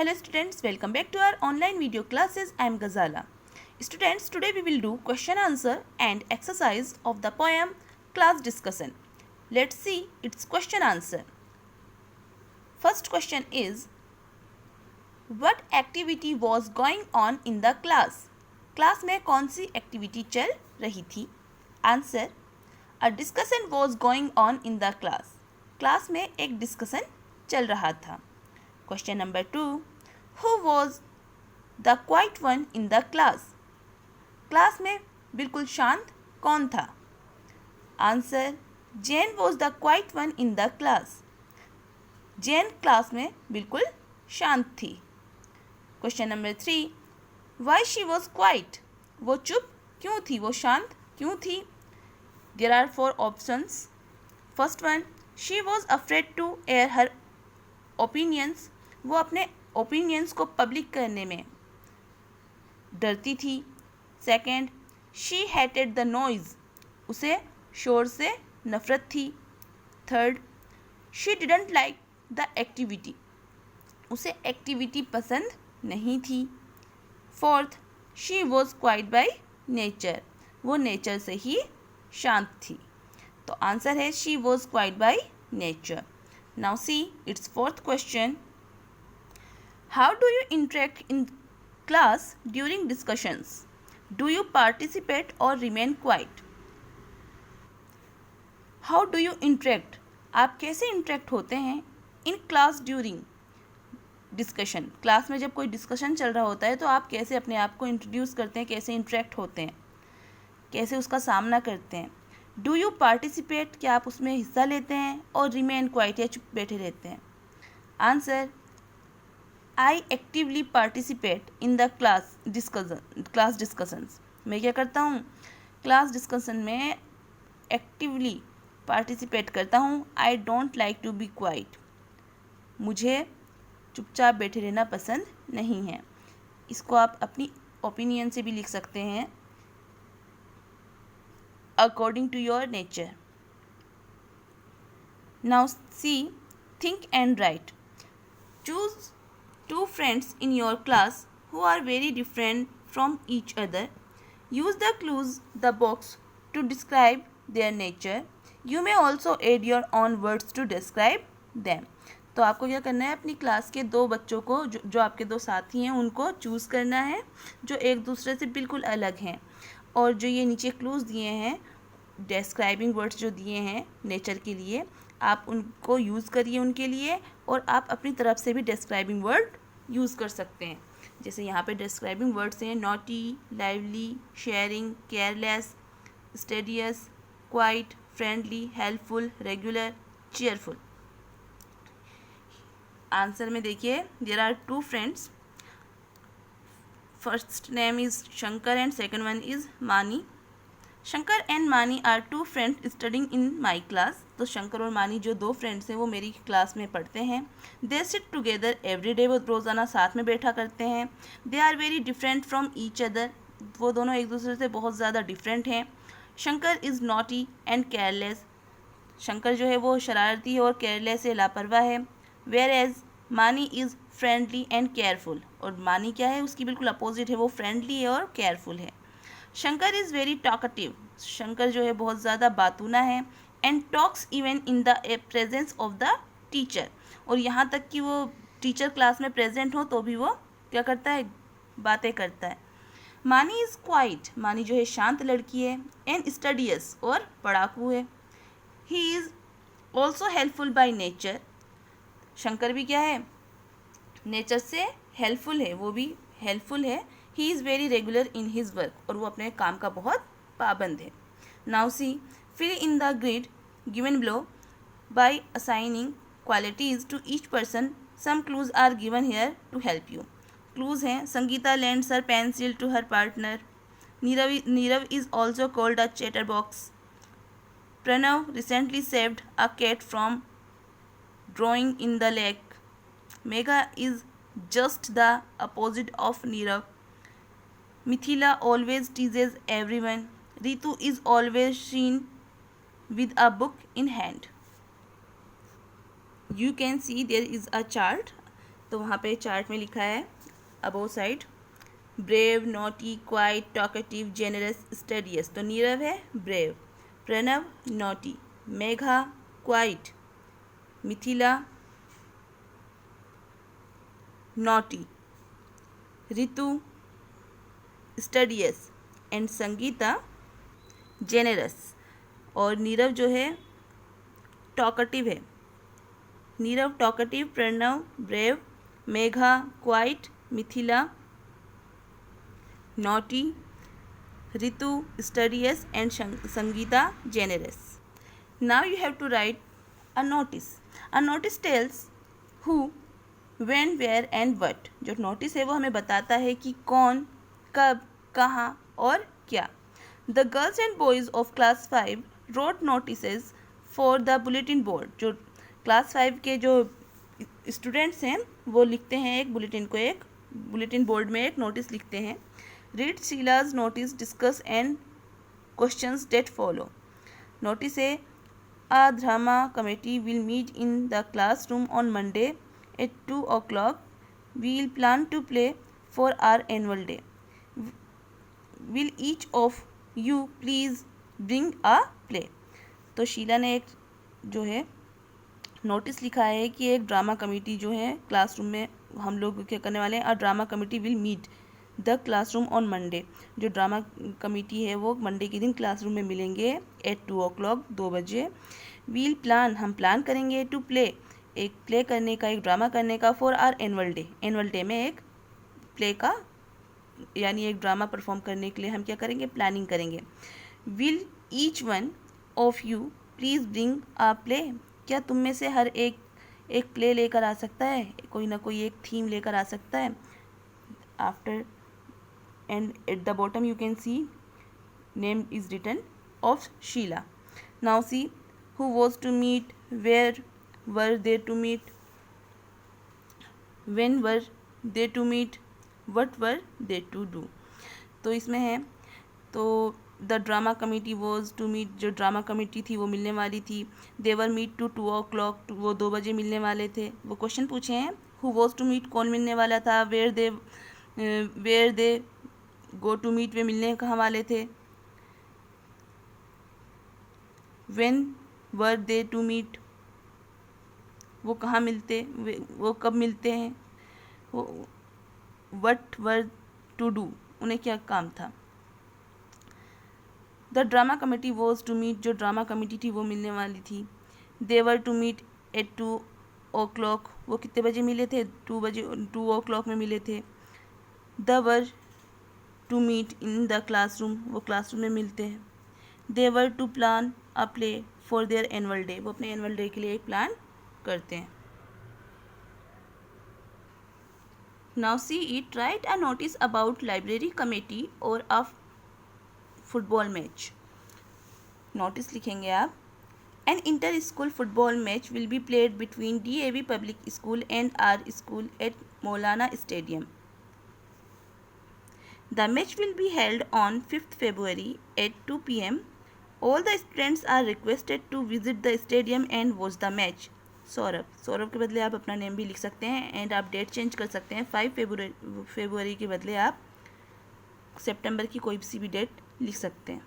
Hello students, welcome back to our online video classes. I am Ghazala. Students, today we will do question answer and exercise of the poem Class Discussion. Let's see its question answer. First question is, what activity was going on in the class? Class में कौन सी activity चल रही थी? Answer, a discussion was going on in the class. Class में एक discussion चल रहा था. Question number 2. Who was the quiet one in the class? Class में बिल्कुल शांत कौन था? Answer, Jane was the quiet one in the class. Jane class में बिल्कुल शांत थी. Question number 3. Why she was quiet? वो चुप क्यों थी? वो शांत क्यों थी? There are 4 options. First one, she was afraid to air her opinions. वो अपने ओपिनियंस को पब्लिक करने में डरती थी. Second, she hated the noise. उसे शोर से नफ़रत थी. Third, she didn't like the activity. उसे एक्टिविटी पसंद नहीं थी. Fourth, she was quite by nature. वो नेचर से ही शांत थी. तो आंसर है she was quite by nature. Now see it's fourth question. How do you interact in class during discussions? Do you participate or remain quiet? How do you interact? आप कैसे interact होते हैं in class during discussion? Class में जब कोई discussion चल रहा होता है तो आप कैसे अपने आप को इंट्रोड्यूस करते हैं, कैसे इंटरेक्ट होते हैं, कैसे उसका सामना करते हैं? डू यू पार्टिसिपेट, क्या आप उसमें हिस्सा लेते हैं, और रिमेन क्वाइट या चुप बैठे रहते हैं? Answer, I actively participate in the class discussions. मैं क्या करता हूँ? क्लास डिस्कशन में एक्टिवली पार्टिसिपेट करता हूँ. I don't like to be quiet. मुझे चुपचाप बैठे रहना पसंद नहीं है. इसको आप अपनी ओपिनियन से भी लिख सकते हैं, according to your nature. Now see, think and write. Choose 2 friends in your class who are very different from each other. Use the clues the box to describe their nature. You may also add your own words to describe them. तो आपको क्या करना है? अपनी class के 2 बच्चों को, जो आपके 2 साथी हैं, उनको चूज़ करना है जो एक दूसरे से बिल्कुल अलग हैं. और जो ये नीचे क्लूज़ दिए हैं, डिस्क्राइबिंग वर्ड्स जो दिए हैं नेचर के लिए, आप उनको यूज़ करिए उनके लिए, और आप अपनी तरफ से भी डिस्क्राइबिंग वर्ड यूज़ कर सकते हैं. जैसे यहाँ पे डिस्क्राइबिंग वर्ड्स हैं naughty, lively, sharing, careless, studious, quiet, friendly, helpful, regular, cheerful. Answer में देखिए, there are 2 friends. First name is Shankar and second one is Mani. Shankar and Mani are 2 friends studying in my class. तो शंकर और मानी जो 2 फ्रेंड्स हैं वो मेरी क्लास में पढ़ते हैं. They sit together every day. वो रोज़ाना साथ में बैठा करते हैं. They are very different from each other. वो दोनों एक दूसरे से बहुत ज़्यादा डिफरेंट हैं. Shankar is naughty and careless. Shankar जो है वो शरारती है और केयरलेस है, लापरवाह है. वेयर एज मानी इज़ फ्रेंडली एंड केयरफुल. और मानी क्या है? उसकी बिल्कुल अपोजिट है, वो फ्रेंडली है और केयरफुल है. Shankar is very talkative. Shankar जो है बहुत ज़्यादा बातूना है. And talks even in the presence of the teacher. और यहाँ तक कि वो टीचर क्लास में प्रेजेंट हो तो भी वो क्या करता है? बातें करता है. मानी इज़ क्वाइट. मानी जो है शांत लड़की है. एंड स्टडियस, और पढ़ाकू है. He is also helpful by nature. Shankar भी क्या है? नेचर से हेल्पफुल है, वो भी हेल्पफुल है. He is very regular in his work. और वो अपने काम का बहुत पाबंद है. Now see, fill in the grid given below by assigning qualities to each person. Some clues are given here to help you. Clues हैं, Sangeeta lends her pencil to her partner. Nirav is also called a chatterbox. Pranav recently saved a cat from drowning in the lake. Megha is just the opposite of Nirav. Mithila always teases everyone. Ritu is always seen with a book in hand. You can see there is a chart. तो वहाँ पे chart में लिखा है above side, brave, naughty, quiet, talkative, generous, studious. तो नीरव है brave, Pranav naughty, Megha quiet, Mithila naughty, Ritu studious and Sangeeta generous. और नीरव जो है टॉकेटिव है, Nirav talkative, Pranav brave, Megha quiet, Mithila naughty, Ritu studious and Sangeeta generous. Now you have to write a notice. A notice tells who, when, where and what. जो notice है वो हमें बताता है कि कौन, कब, कहाँ और क्या। The girls and boys of class 5 wrote notices for the bulletin board. जो क्लास 5 के जो स्टूडेंट्स हैं वो लिखते हैं एक बुलेटिन को, एक बुलेटिन बोर्ड में एक नोटिस लिखते हैं। Read Sheela's notice, discuss and questions that follow. Notice है, a drama committee will meet in the classroom on Monday at 2 o'clock. We will plan to play for our annual day. Will each of you please bring a play? तो शीला ने एक जो है notice लिखा है कि एक ड्रामा कमेटी जो है क्लासरूम में हम लोग क्या करने वाले हैं। A drama committee will meet the classroom on Monday. जो ड्रामा कमेटी है वो मंडे के दिन क्लासरूम में मिलेंगे एट 2 o'clock, 2 बजे। वील प्लान, हम प्लान करेंगे, टू प्ले, एक प्ले करने का, एक ड्रामा करने का, for our annual day, annual day में एक प्ले का यानी एक ड्रामा परफॉर्म करने के लिए हम क्या करेंगे, प्लानिंग करेंगे। Will each one of you please bring a play. क्या तुम में से हर एक प्ले लेकर आ सकता है, कोई ना कोई एक थीम लेकर आ सकता है। After and at the bottom you can see name is written of Sheila. Now see, who was to meet, where were they to meet, when were they to meet, what were they to do। तो इसमें है तो the drama committee was to meet, जो drama committee थी वो मिलने वाली थी। देवर मीट टू 2 o'clock, वो 2 बजे मिलने वाले थे। वो क्वेश्चन पूछे हैं, हु वॉज टू मीट, कौन मिलने वाला था, where they go to meet, वे मिलने कहाँ वाले थे। When were they to meet, वो कहाँ मिलते, वो कब मिलते हैं। वो व्हाट वर टू डू, उन्हें क्या काम था। The drama committee was to meet, जो ड्रामा कमेटी थी वो मिलने वाली थी। They were to meet at 2 o'clock, वो कितने बजे मिले थे, 2 बजे, 2 o'clock में मिले थे। The were to meet in the classroom, वो क्लासरूम में मिलते हैं। They were to plan a play for their annual day, वो अपने एनुअल डे के लिए एक प्लान करते हैं। Now see it, write a notice about library committee और अ फुटबॉल मैच। नोटिस लिखेंगे आप, an inter school football match will be played between DAV public school and our school at Maulana stadium. The match will be held on 5th February at 2 p.m. All the students are requested to visit the stadium and watch the match. Saurabh के बदले आप अपना name भी लिख सकते हैं and आप date change कर सकते हैं। 5 फरवरी के बदले आप सितंबर की कोई सी भी डेट लिख सकते हैं।